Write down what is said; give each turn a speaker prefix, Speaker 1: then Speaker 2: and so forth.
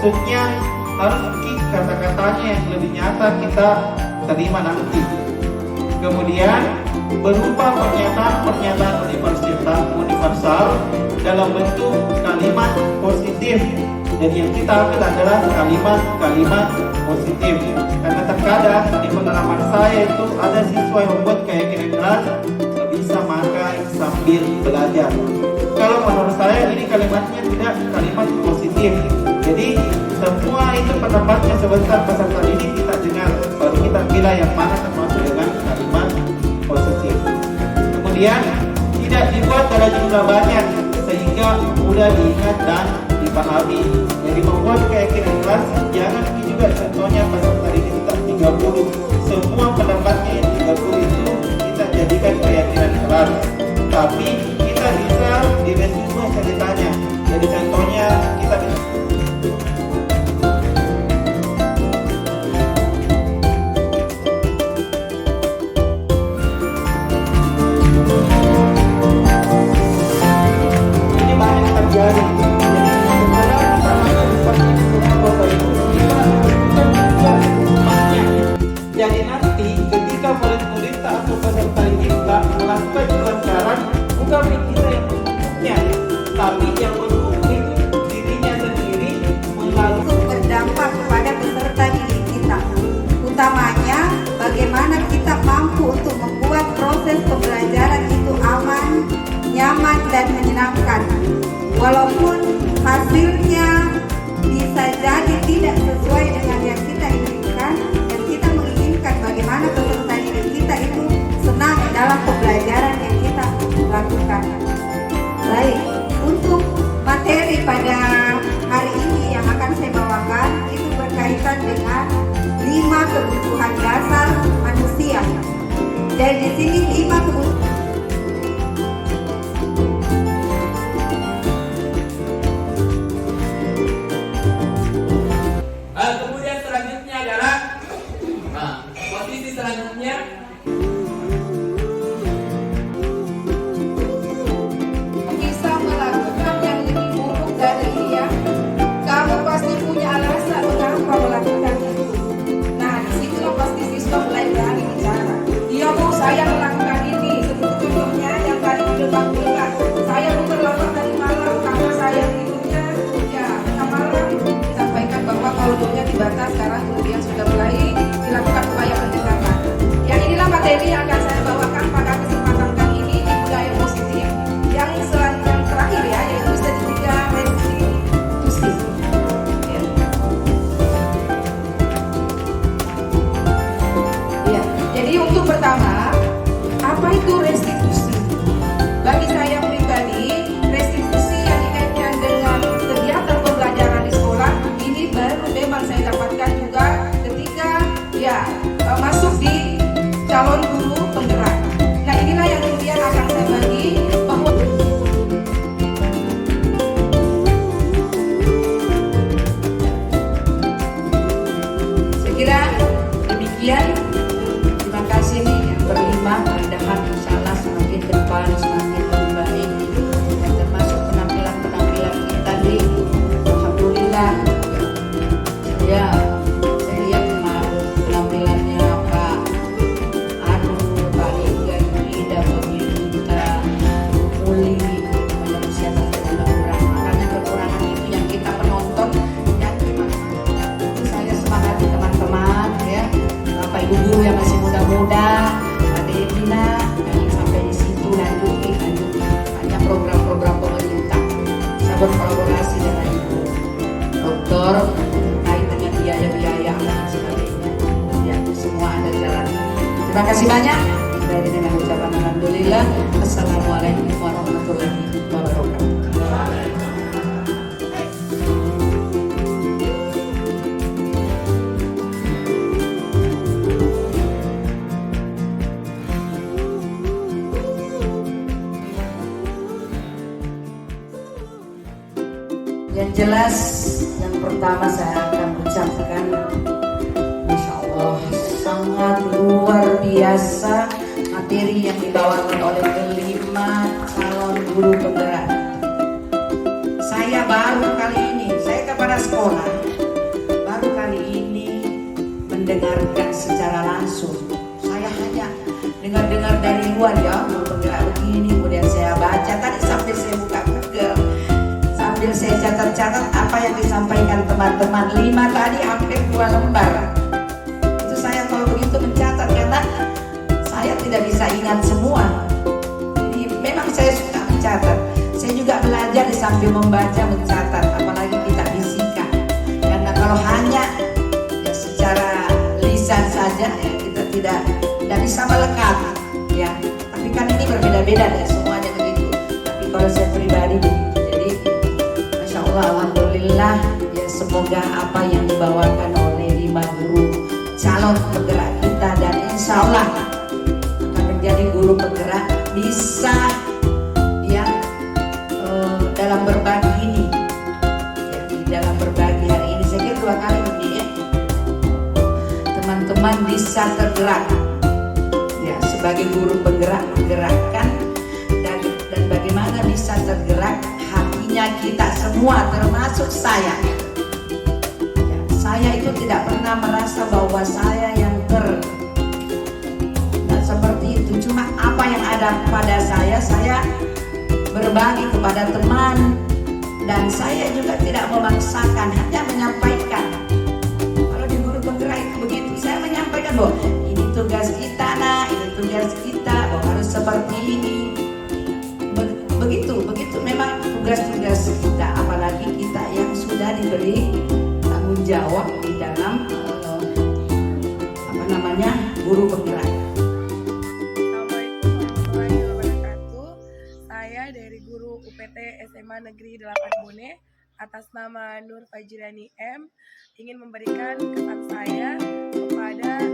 Speaker 1: maksudnya harus kata-katanya yang lebih nyata kita terima nanti. Kemudian berupa pernyataan universal dalam bentuk kalimat positif. Jadi yang kita ambil adalah kalimat positif. Karena terkadang di pengalaman saya itu ada siswa yang membuat keyakinan keras bisa makan sambil belajar. Kalau menurut saya ini kalimatnya tidak kalimat positif. Jadi semua itu pendapatnya sebentar peserta ini kita dengar, baru kita pilih yang mana termasuk dengan kalimat positif. Kemudian tidak dibuat dalam jumlah banyak sehingga mudah diingat dan dipahami. Jadi membuat keyakinan keras jangan juga contohnya peserta ini kita 30, semua pendapatnya yang 30 itu kita jadikan keyakinan keras. Tapi kita bisa di resume ceritanya. Jadi contohnya kita bisa jadi nanti ketika murid-murid atau peserta ini melakukan pelanggaran, bukan kita yang menghukumnya, tapi yang menghukum itu dirinya sendiri melalui
Speaker 2: berdampak kepada peserta didik kita. Utamanya bagaimana kita mampu untuk membuat proses pembelajaran itu aman, nyaman dan menyenangkan. Walaupun hasilnya bisa jadi tidak sesuai dengan yang kita inginkan, dan kita menginginkan bagaimana peserta didik kita itu senang dalam pembelajaran yang kita lakukan. Baik, untuk materi pada hari ini yang akan saya bawakan itu berkaitan dengan 5 kebutuhan dasar manusia. Dan di sini 5 kebutuhan.
Speaker 3: Kemudian selanjutnya adalah posisi selanjutnya
Speaker 2: Bisa melakukan yang lebih buruk dari dia. Kamu pasti punya alasan mengapa melakukan itu. Nah, disitulah pasti siswa mulai berani bicara. Dia mau saya melakukan ini. Seperti contohnya yang tadi di depan kita. Saya terlambat tadi malam karena saya tidurnya ya tengah malam. Disampaikan bahwa kalau jamnya dibatas sekarang kemudian sudah mulai dilakukan upaya pendekatan. Ya, inilah materi yang akan saya bawakan pada kesempatan kali ini di budaya positif. Yang terakhir ya, yaitu segitiga restitusi. Ya. Ya, jadi untuk pertama, apa itu restitusi? Bagi saya pribadi, restitusi yang dikaitkan dengan kegiatan pembelajaran di sekolah ini baru memang saya dapatkan juga ketika ya masuk di calon guru penggerak. Nah, inilah yang kemudian akan saya bagi bahwa saya kira demikian. Terima kasih nih yang berlima, mudah-mudahan insyaallah semakin ke depan semakin lebih baik, dan termasuk penampilan kita nih. Alhamdulillah ya, saya lihat kemarin penampilannya Pak Pak Liga ini dapat kita pulih manusia ada kurang, makanya kekurangan itu yang kita penonton dan saya semangati teman-teman ya, Bapak Ibu guru yang masih muda-muda, Pak Devina yang sampai di situ lanjuti banyak program-program pemerintah. Saya berkolaborasi dengan Ibu Dokter terkait dengan biaya-biaya dan sebagainya. Ya, semua ada jalan. Terima kasih banyak. Dari dengan ucapan alhamdulillah. Assalamualaikum warahmatullahi wabarakatuh.
Speaker 4: Yang jelas, yang pertama saya akan ucapkan Masya Allah, sangat luar biasa materi yang dibawakan oleh kelima calon guru penggerak. Saya baru kali ini, saya kepada sekolah mendengarkan secara langsung. Saya hanya dengar-dengar dari luar, ya guru penggerak begini, kemudian saya baca tadi sambil saya buka Google, sambil saya catat-catat apa yang disampaikan teman-teman. 5 tadi hampir 2 lembar. Itu saya kalau begitu mencatat karena saya tidak bisa ingat semua. Jadi memang saya suka mencatat. Saya juga belajar di sambil membaca, mencatat, apalagi kita bisikan. Karena kalau hanya ya secara lisan saja ya kita tidak bisa melekat ya. Tapi kan ini berbeda-beda ya, semuanya begitu. Tapi kalau saya pribadi begitu. Jadi Masya Allah, Alhamdulillah ya, semoga apa yang dibawakan oleh 5 guru calon penggerak kita dan insya Allah akan menjadi guru penggerak bisa ya dalam berbagi ini. Jadi dalam berbagi hari ini saya kira 2 kali ini ya, teman-teman bisa tergerak ya sebagai guru penggerak, menggerakkan dan bagaimana bisa tergerak hatinya kita semua termasuk saya ya, saya itu tidak pernah merasa bahwa saya yang seperti itu. Cuma apa yang ada pada saya berbagi kepada teman, dan saya juga tidak memaksakan, hanya menyampaikan. Kalau di guru penggerak itu begitu, saya menyampaikan bahwa ini tugas kita, ini tugas kita, harus seperti ini. Begitu memang tugas-tugas kita, apalagi kita yang sudah diberi tanggung jawab di dalam guru penggerak.
Speaker 5: Assalamualaikum warahmatullahi wabarakatuh. Saya dari guru UPT SMA Negeri 8 Bone atas nama Nur Fajriani M ingin memberikan kesan saya kepada